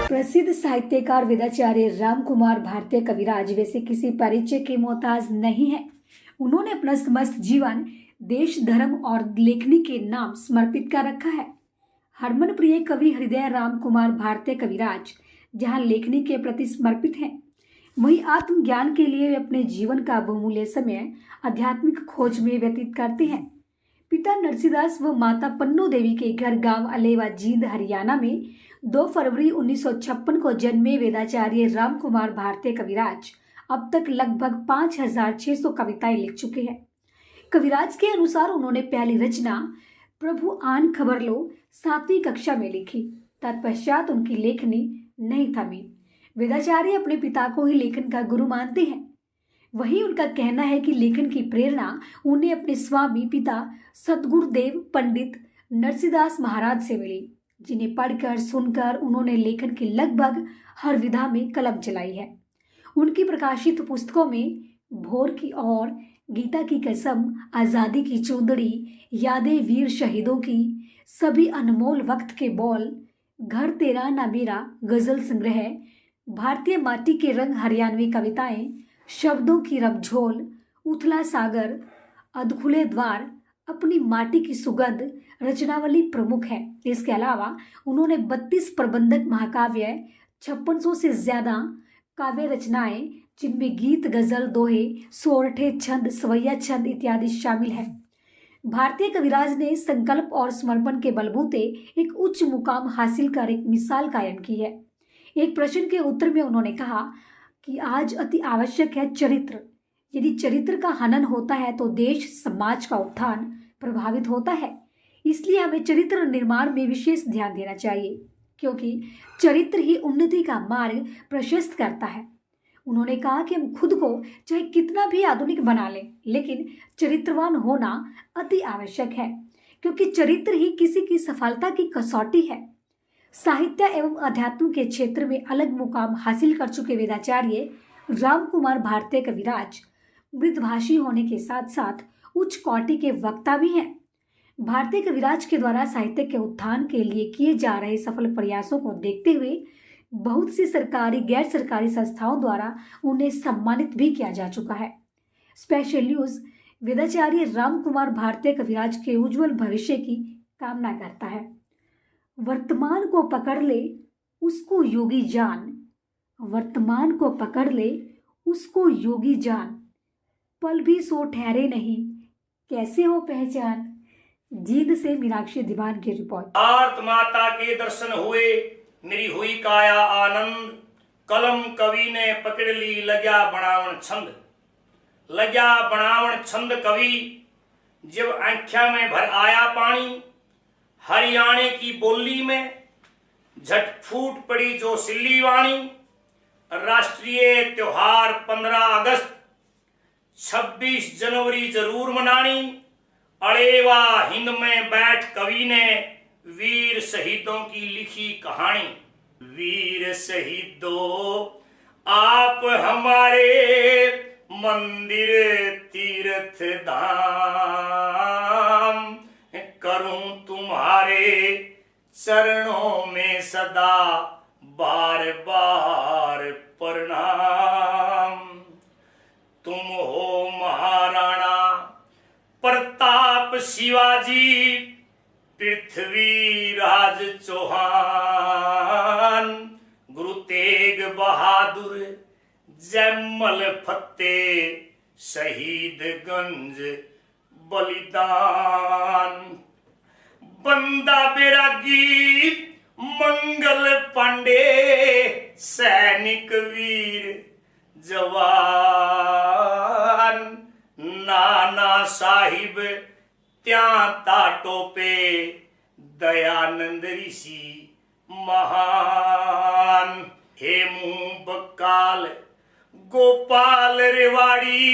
प्रसिद्ध साहित्यकार वेदाचार्य रामकुमार भारती कविराज वैसे किसी परिचय के मोहताज नहीं है। उन्होंने अपना समस्त जीवन देश, धर्म और लेखनी के नाम समर्पित कर रखा है। हरमन प्रिय कवि हृदय रामकुमार भारती कविराज जहां लेखनी के प्रति समर्पित हैं, वहीं आत्मज्ञान के लिए वे अपने जीवन का बहुमूल्य समय आध्यात्मिक खोज में व्यतीत करते हैं। पिता नरसिंहदास व माता पन्नू देवी के घर गांव अलेवा, जींद, हरियाणा में 2 फरवरी 1956 को जन्मे वेदाचार्य रामकुमार भारती कविराज अब तक लगभग 5600 कविताएं लिख चुके हैं। कविराज के अनुसार उन्होंने पहली रचना प्रभु आन खबर लो 7वीं कक्षा में लिखी। तत्पश्चात उनकी लेखनी नहीं थमी। वेदाचार्य अपने पिता को ही लेखन का गुरु मानते हैं। वहीं उनका कहना है कि लेखन की प्रेरणा उन्हें अपने स्वामी पिता सद्गुरुदेव पंडित नरसिंहदास महाराज से मिली, जिन्हें पढ़कर सुनकर उन्होंने लेखन की लगभग हर विधा में कलम चलाई है। उनकी प्रकाशित पुस्तकों में भोर की ओर, गीता की कसम, आज़ादी की चूंदड़ी, यादें वीर शहीदों की, सभी अनमोल वक्त के बोल, घर तेरा ना मेरा, गजल संग्रह, भारतीय माटी के रंग, हरियाणवी कविताएं, शब्दों की रमझोल, उथला सागर, अधखुले द्वार, अपनी माटी की सुगंध रचनावली प्रमुख है। इसके अलावा उन्होंने 32 प्रबंधक महाकाव्य, 5600 से ज्यादा काव्य रचनाएं, जिनमें गीत, गजल, दोहे, सोरठे छंद, सवैया छंद इत्यादि शामिल है। भारतीय कविराज ने संकल्प और समर्पण के बलबूते एक उच्च मुकाम हासिल कर एक मिसाल कायम की है। एक प्रश्न के उत्तर में उन्होंने कहा कि आज अति आवश्यक है चरित्र। यदि चरित्र का हनन होता है तो देश समाज का उत्थान प्रभावित होता है। इसलिए हमें चरित्र निर्माण में विशेष ध्यान देना चाहिए, क्योंकि चरित्र ही उन्नति का मार्ग प्रशस्त करता है। उन्होंने कहा कि हम खुद को चाहे कितना भी आधुनिक बना लें, लेकिन चरित्रवान होना अति आवश्यक है, क्योंकि चरित्र ही किसी की सफलता की कसौटी है। साहित्य एवं अध्यात्म के क्षेत्र में अलग मुकाम हासिल कर चुके वेदाचार्य रामकुमार भारती कविराज मृदभाषी होने के साथ साथ उच्च कोटि के वक्ता भी हैं। भारतीय कविराज के द्वारा साहित्य के उत्थान के लिए किए जा रहे सफल प्रयासों को देखते हुए बहुत सी सरकारी, गैर सरकारी संस्थाओं द्वारा उन्हें सम्मानित भी किया जा चुका है। स्पेशल न्यूज वेदाचार्य रामकुमार भारती कविराज के उज्जवल भविष्य की कामना करता है। वर्तमान को पकड़ ले उसको योगी जान, वर्तमान को पकड़ ले उसको योगी जान, पल भी सो ठहरे नहीं, कैसे हो पहचान। जींद से मीनाक्षी दीवान की रिपोर्ट। भारत माता के दर्शन हुए, मेरी हुई काया आनंद, कलम कवि ने पकड़ ली, लग्या बनावण छंद, लग्या बनावण छंद कवि, जब आंख्या में भर आया पानी, हरियाणे की बोली में झट फूट पड़ी जो सिल्ली वाणी। राष्ट्रीय त्योहार 15 अगस्त, 26 जनवरी जरूर मनानी। अड़ेवा हिंद में बैठ कवि ने वीर शहीदों की लिखी कहानी। वीर शहीदों आप हमारे मंदिर तीर्थ धाम, करूं तुम्हारे चरणों में सदा बार बार प्रणाम। तुम हो महाराणा प्रताप शिवाजी, पृथ्वीराज चौहान, गुरु तेग बहादुर, जयमल फतेह, शहीदगंज बलिदान। बंदा बैरागी मंगल पांडे, सैनिक वीर जवान। नाना साहिब त्याता टोपे, दयानंद ऋषि महान। हेमू बक्काल गोपाल रेवाड़ी,